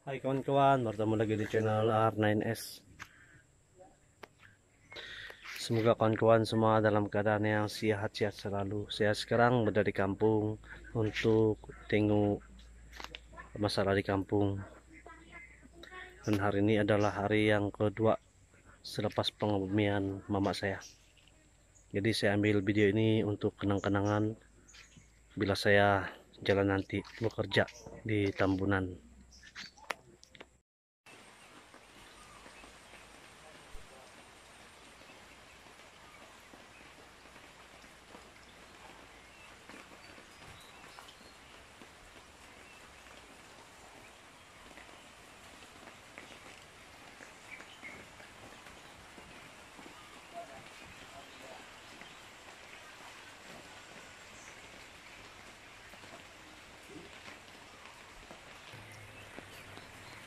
Hai kawan-kawan, bertemu lagi di channel R9S. Semoga kawan-kawan semua dalam keadaan yang sehat-sehat selalu. Saya sekarang berada di kampung untuk tengok masalah di kampung. Dan hari ini adalah hari yang kedua selepas pengebumian mama saya. Jadi saya ambil video ini untuk kenang-kenangan bila saya jalan nanti bekerja di Tambunan.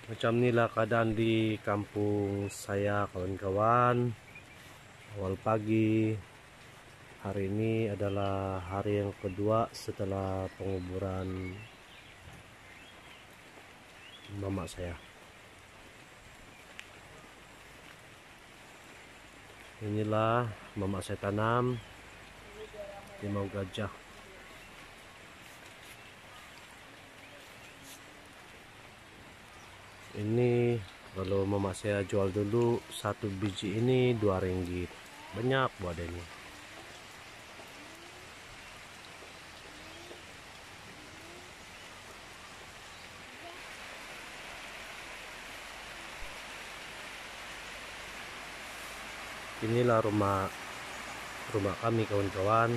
Macam inilah keadaan di kampung saya kawan-kawan. Awal pagi hari ini adalah hari yang kedua setelah penguburan mama saya. Inilah mama saya tanam limau gajah. Ini kalau mama saya jual dulu satu biji ini 2 ringgit. Banyak buat ini. Inilah rumah kami kawan-kawan.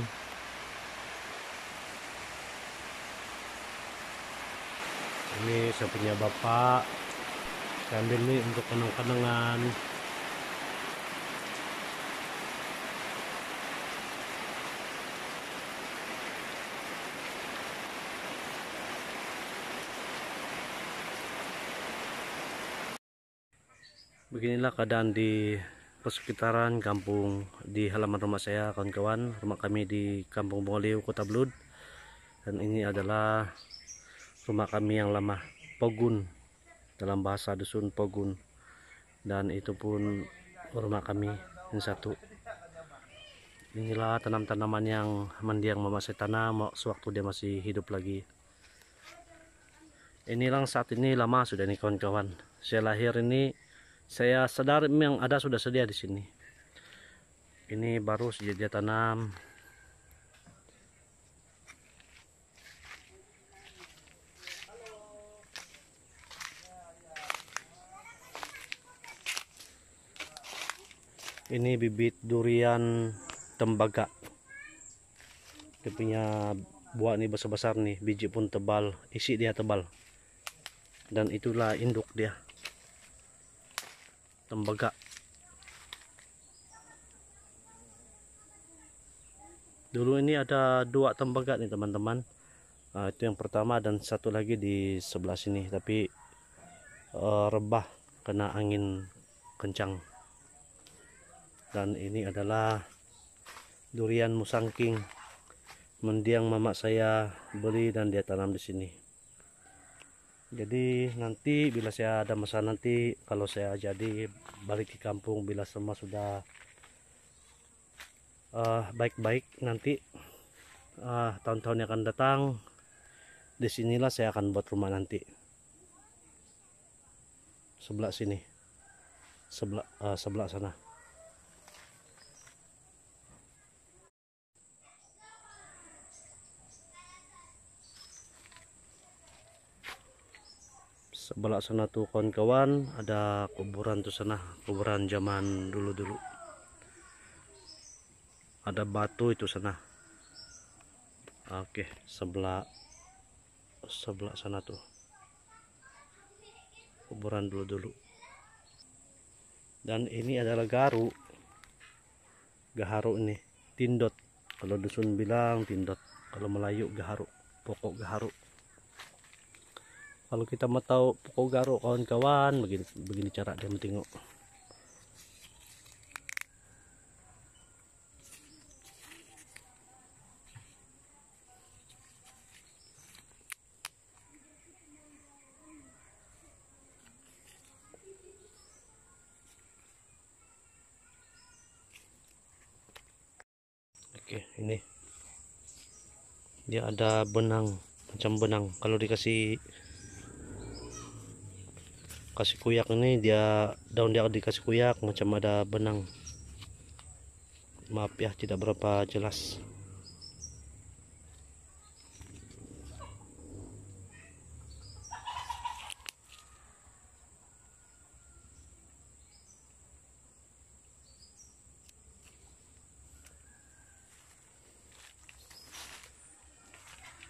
Ini saya punya bapak. Saya ambil nih untuk kenang-kenangan. Beginilah keadaan di persekitaran kampung di halaman rumah saya kawan-kawan. Rumah kami di Kampung Bongoliu, Kota Blud. Dan ini adalah rumah kami yang lama, Pogun, dalam bahasa dusun Pogun. Dan itu pun rumah kami yang satu. Inilah tanam-tanaman yang mendiang mama saya tanam sewaktu dia masih hidup lagi. Inilah saat ini lama sudah nih kawan-kawan. Saya lahir ini saya sadar memang ada sudah sedia di sini. Ini baru saja dia tanam. Ini bibit durian tembaga. Dia punya buah nih besar-besar nih, biji pun tebal, isi dia tebal. Dan itulah induk dia. Tembaga. Dulu ini ada 2 tembaga nih teman-teman. Itu yang pertama dan satu lagi di sebelah sini, tapi rebah kena angin kencang. Dan ini adalah durian musangking mendiang mama saya beli dan dia tanam di sini. Jadi nanti bila saya ada masa nanti, kalau saya jadi balik ke kampung bila semua sudah baik-baik nanti, tahun-tahun yang akan datang, disinilah saya akan buat rumah nanti. Sebelah sini, sebelah sana. Sebelah sana tuh kawan-kawan ada kuburan tuh sana, kuburan zaman dulu-dulu. Ada batu itu sana. Oke, sebelah sana tuh kuburan dulu-dulu. Dan ini adalah gaharu ini, tindot. Kalau dusun bilang tindot, kalau Melayu gaharu, pokok gaharu. Kalau kita mau tahu pokok gaharu kawan-kawan, begini cara dia mentengok. Oke, ini dia ada benang, macam benang. Kalau dikasih kuyak ini, dia daun dia dikasih kuyak macam ada benang. Maaf ya, tidak berapa jelas.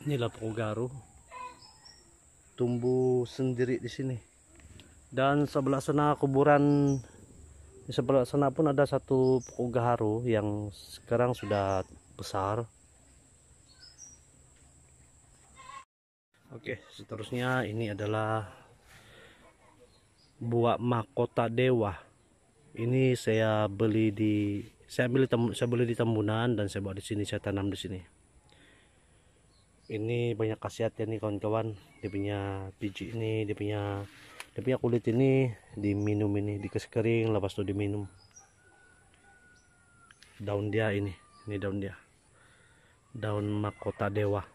Inilah pokok garu, tumbuh sendiri di sini. Dan sebelah sana kuburan, di sebelah sana pun ada satu pokok garu yang sekarang sudah besar. Oke, seterusnya ini adalah buah mahkota dewa. Ini saya beli di Tambunan dan saya bawa di sini, saya tanam di sini. Ini banyak khasiatnya nih kawan-kawan. Dia punya biji ini, dia punya kulit ini diminum, ini dikasih kering, lepas itu diminum. Daun dia ini daun dia, daun mahkota dewa.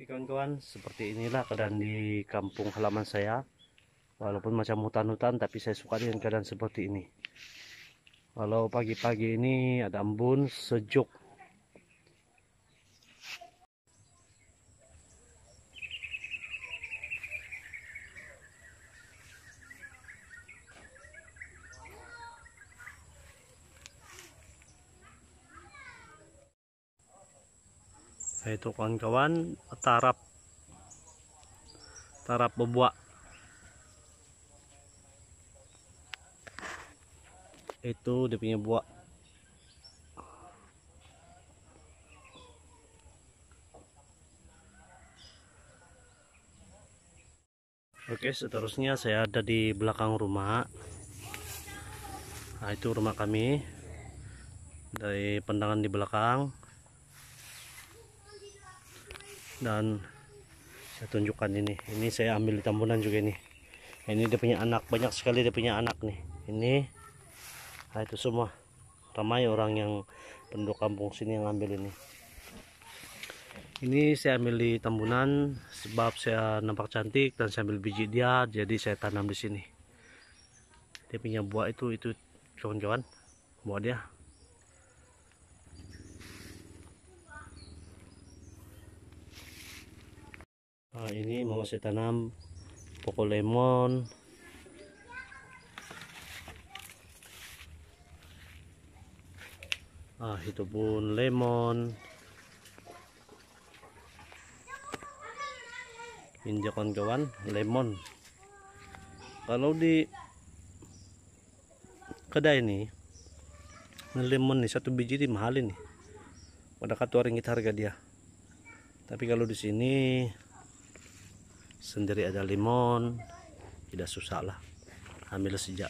Kawan-kawan, seperti inilah keadaan di kampung halaman saya. Walaupun macam hutan-hutan, tapi saya suka dengan keadaan seperti ini. Walau pagi-pagi ini ada embun, sejuk. Nah, itu kawan-kawan, tarap bebua. Itu dia punya buah. Oke, seterusnya saya ada di belakang rumah. Nah, itu rumah kami. Dari pandangan di belakang. Dan saya tunjukkan ini saya ambil di Tambunan juga ini. Ini dia punya anak, banyak sekali dia punya anak nih. Ini, nah itu semua ramai orang yang penduduk kampung sini yang ambil ini. Ini saya ambil di Tambunan sebab saya nampak cantik dan saya ambil biji dia, jadi saya tanam di sini. Dia punya buah itu kawan-kawan, buah dia. Nah, ini mau saya tanam pokok lemon. Ah, itu pun lemon. Ini kawan-kawan, lemon. Kalau di kedai ini, lemon nih satu biji ini mahal ini. Pada Rp1 harga dia. Tapi kalau di sini sendiri ada limon, tidak susah lah, ambil sejak.